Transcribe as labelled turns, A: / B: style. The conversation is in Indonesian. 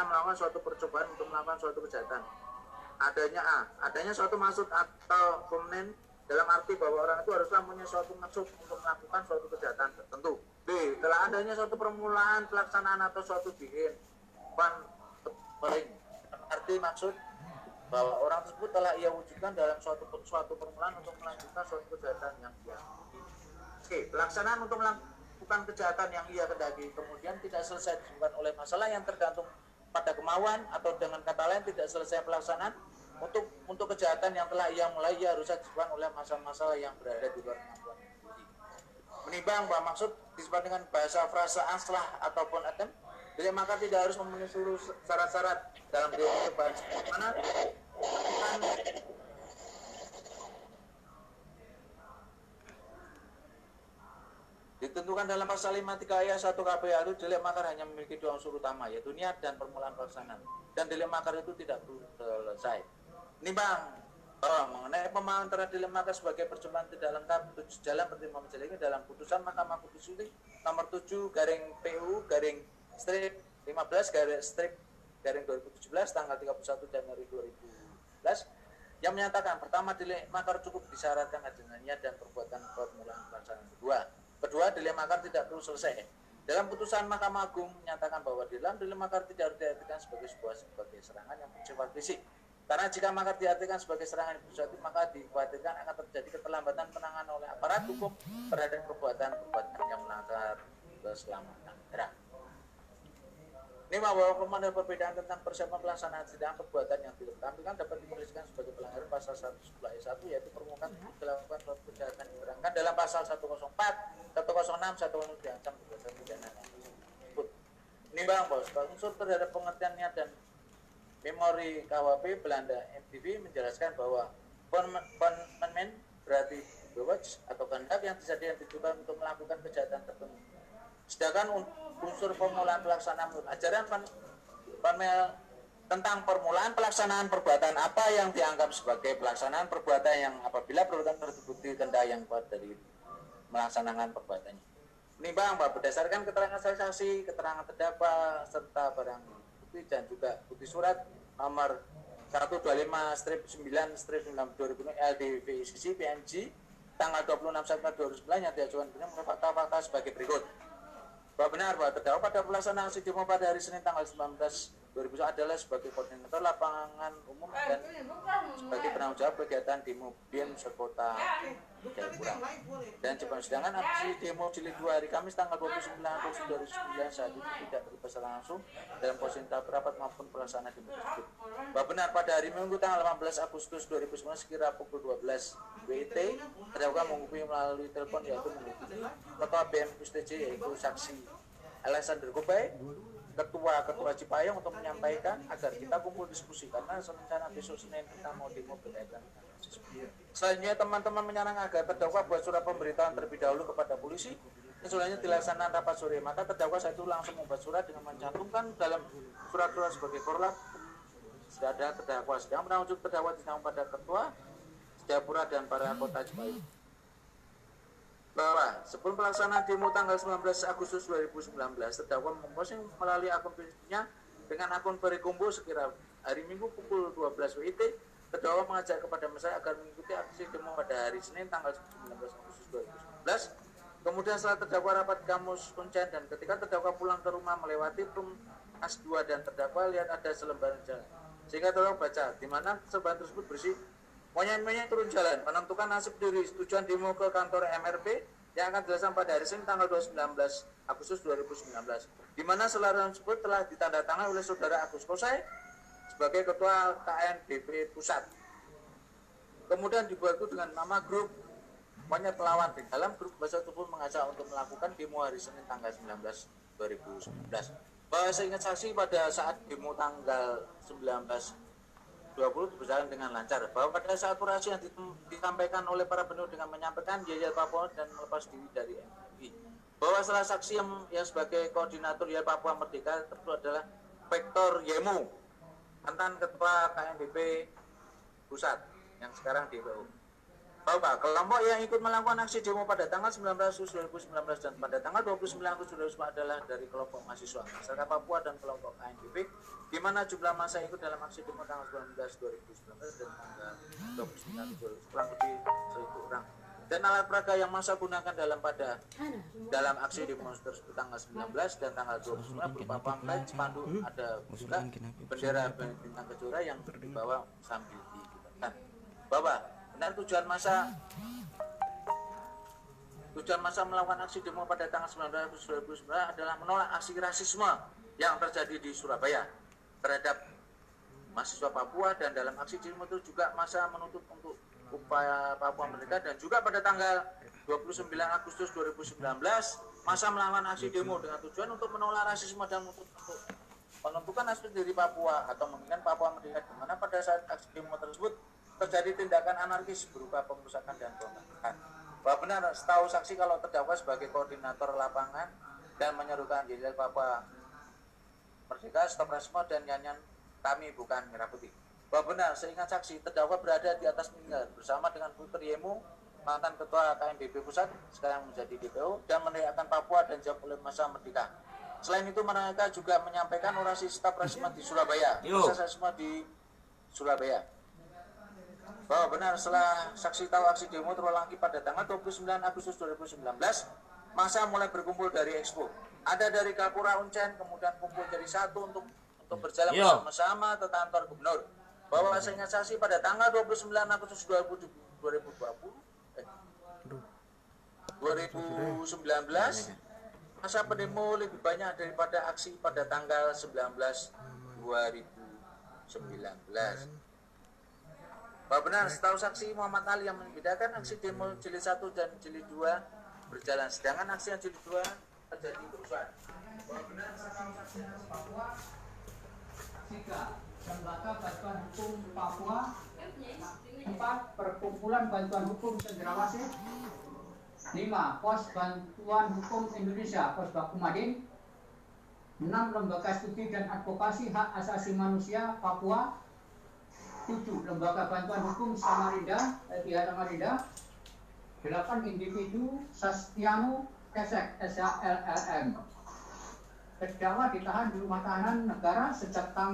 A: telah melakukan suatu percobaan untuk melakukan suatu kejahatan. Adanya suatu maksud atau komponen dalam arti bahwa orang itu haruslah punya suatu maksud untuk melakukan suatu kejahatan tertentu. B. Telah adanya suatu permulaan pelaksanaan atau suatu bikin paling arti maksud bahwa orang tersebut telah ia wujudkan dalam suatu permulaan untuk melanjutkan suatu kejahatan yang ia Oke, pelaksanaan untuk melakukan kejahatan yang ia kendaki kemudian tidak selesai disebabkan oleh masalah yang tergantung pada kemauan, atau dengan kata lain tidak selesai pelaksanaan untuk kejahatan yang telah ia mulai, ia harus disebabkan oleh masalah-masalah yang berada di luar kemampuan sendiri. Menimbang bahwa maksud disebut dengan bahasa frasa aslah ataupun atem, jadi maka tidak harus memenuhi seluruh syarat-syarat dalam diri bahasa mana ditentukan dalam pasal 53 ayat 1 KPA itu delik makar hanya memiliki dua unsur utama, yaitu niat dan permulaan pelaksanaan, dan delik makar itu tidak perlu selesai. Nimbang mengenai pemahaman terhadap delik makar sebagai percobaan tidak lengkap jalan pertimbangan majelis ini dalam putusan Mahkamah Konstitusi nomor 7/PU strip 15 strip 2017 tanggal 31 Januari 2011 yang menyatakan pertama, delik makar cukup disyaratkan adanya niat dan perbuatan permulaan pelaksanaan. Kedua, delik makar tidak perlu selesai. Dalam putusan Mahkamah Agung menyatakan bahwa dalam delik makar tidak harus diartikan sebagai serangan yang bersifat fisik. Karena jika makar diartikan sebagai serangan yang bersifat fisik, maka dikhawatirkan akan terjadi keterlambatan penanganan oleh aparat hukum terhadap perbuatan yang melanggar keselamatan negara. Ini bahwa pemandangan perbedaan tentang persiapan pelaksanaan sidang perbuatan yang ditampilkan dapat dituliskan sebagai pelanggaran pasal 110 ayat 1, yaitu permukaan dilakukan suatu kejahatan yang diterangkan dalam pasal 104, 106, 110 diancam perbuatan pidana tersebut. Ini bahwa unsur terhadap pengertian niat dan memori KWP Belanda MTV menjelaskan bahwa konmen berarti bewaj atau kehendak yang ditujukan untuk melakukan kejahatan tertentu. Sedangkan unsur permulaan pelaksanaan menurut ajaran panel tentang permulaan pelaksanaan perbuatan apa yang dianggap sebagai pelaksanaan perbuatan yang apabila perbuatan tersebut dikehendaki yang kuat dari melaksanakan perbuatannya. Menimbang bahwa berdasarkan keterangan saksi, keterangan terdakwa serta barang bukti dan juga bukti surat nomor 125/9/2006 LDVICC PNG tanggal 26 September 2009 yang diajukan menurut fakta-fakta sebagai berikut. Bahwa benar bahwa terdakwa pada pelaksanaan aksi demo pada hari Senin tanggal 19 2000 adalah sebagai koordinator lapangan umum dan sebagai penanggung jawab kegiatan demo BEM sekota Jayapura. Dan sedangkan aksi demo jilid 2 hari Kamis tanggal 29 Agustus 2009 saat itu tidak terlibat secara langsung dalam posisi rapat maupun pelaksanaan demo tersebut. Bahwa benar pada hari Minggu tanggal 18 Agustus 2009 sekira pukul 12 WIT terdakwa menghubungi melalui telepon yaitu menghubungi Ketua BEM USTJ yaitu saksi Alexander Gobay, Ketua Cipayung untuk menyampaikan agar kita kumpul diskusi karena rencana besok Senin kita mau demo berkaitan dengan kasus. Selanjutnya teman-teman menyarankan agar terdakwa buat surat pemberitahuan terlebih dahulu kepada polisi. Selanjutnya dilaksanakan rapat sore, maka terdakwa saat itu langsung membuat surat dengan mencantumkan dalam surat-surat sebagai korlap. Sudah ada terdakwa sedang menunjuk terdakwa ditanggung pada Ketua Jayapura dan para kota Cipayung. Bahwa sebelum pelaksanaan demo tanggal 19 Agustus 2019 terdakwa memposting melalui akun Facebooknya dengan akun Perikumbo sekira hari Minggu pukul 12 WIT. Terdakwa mengajak kepada masyarakat agar mengikuti aksi demo pada hari Senin tanggal 19 Agustus 2019. Kemudian setelah terdakwa rapat kamus kuncen dan ketika terdakwa pulang ke rumah melewati As 2 dan terdakwa lihat ada selembaran jalan, sehingga terdakwa baca di mana selembaran tersebut bersih monyet-monyet turun jalan menentukan nasib diri tujuan demo ke kantor MRP yang akan dilaksanakan pada hari Senin tanggal 19 Agustus 2019, di mana selembaran tersebut telah ditandatangani oleh saudara Agus Kosai sebagai Ketua KNDP Pusat. Kemudian dibuatku dengan nama grup Monyet Pelawan. Di dalam grup bahasa tersebut mengajak untuk melakukan demo hari Senin tanggal 19 2019. Bahwa seingat saksi pada saat demo tanggal 19/20 berjalan dengan lancar, bahwa pada saat orasi yang disampaikan oleh para pendemo dengan menyampaikan Yel Papua dan melepas diri dari MUI, bahwa salah saksi yang sebagai koordinator Yel Papua Merdeka tersebut adalah Vektor Yemu, mantan Ketua KNDP Pusat yang sekarang DPU. Bahwa kelompok yang ikut melakukan aksi demo pada tanggal 19 Agustus 2019 dan pada tanggal 29 Agustus 2019 adalah dari kelompok mahasiswa masyarakat Papua dan kelompok KNDP, di di mana jumlah massa ikut dalam aksi demo tanggal 19 2019 dan tanggal 29 kurang lebih 1.000 orang. Dan alat peraga yang massa gunakan dalam aksi demo tersebut tanggal 19 dan tanggal 29 berupa pamflet, spanduk, ada juga bendera bintang kejora yang dibawa sambil dikibarkan. Bahwa benar tujuan massa melakukan aksi demo pada tanggal 19 Agustus 2019 adalah menolak aksi rasisme yang terjadi di Surabaya terhadap mahasiswa Papua, dan dalam aksi demo itu juga massa menuntut untuk upaya Papua Merdeka. Dan juga pada tanggal 29 Agustus 2019 massa melakukan aksi demo dengan tujuan untuk menolak rasisme dan untuk menentukan nasib dari Papua atau menginginkan Papua Merdeka, di mana pada saat aksi demo tersebut terjadi tindakan anarkis berupa pengerusakan dan pembakaran. Bahwa benar, setahu saksi kalau terdakwa sebagai koordinator lapangan dan menyerukan yel Papua Merdeka, stop rasisme dan nyanyian kami bukan merah putih. Bahwa benar, seingat saksi, terdakwa berada di atas meninggal bersama dengan Putri Yemu, mantan ketua KMBB Pusat, sekarang menjadi DPO, dan meneriakkan Papua dan jawab oleh massa Merdeka. Selain itu, mereka juga menyampaikan orasi stop rasisme di Surabaya, rasisme di Surabaya. Bahwa benar, setelah saksi tahu aksi demo terulang lagi pada tanggal 29 Agustus 2019, massa mulai berkumpul dari Expo. Ada dari Kapura Uncen, kemudian kumpul jadi satu untuk berjalan bersama-sama ke kantor gubernur. Bahwa seingat saksi pada tanggal 29 Agustus 2019, masa pendemo lebih banyak daripada aksi pada tanggal 19 2019. Bahwa benar, setahu saksi Muhammad Ali yang membedakan aksi demo jilid 1 dan jilid 2 berjalan, sedangkan aksi yang jilid 2 terjadi kerusuhan. Bahwa benar, setahu saksi Papua, Lembaga Bantuan Hukum Papua, 4. Perkumpulan Bantuan Hukum Cendrawasih, 5. Pos Bantuan Hukum Indonesia Pos Bakumadin, 6. Lembaga Studi dan Advokasi Hak Asasi Manusia Papua, 7. Lembaga Bantuan Hukum Samarinda, LBH Samarinda, 8. Individu Sastiano Kesek SHLLM. Terdakwa ditahan di rumah tahanan negara sejak tanggal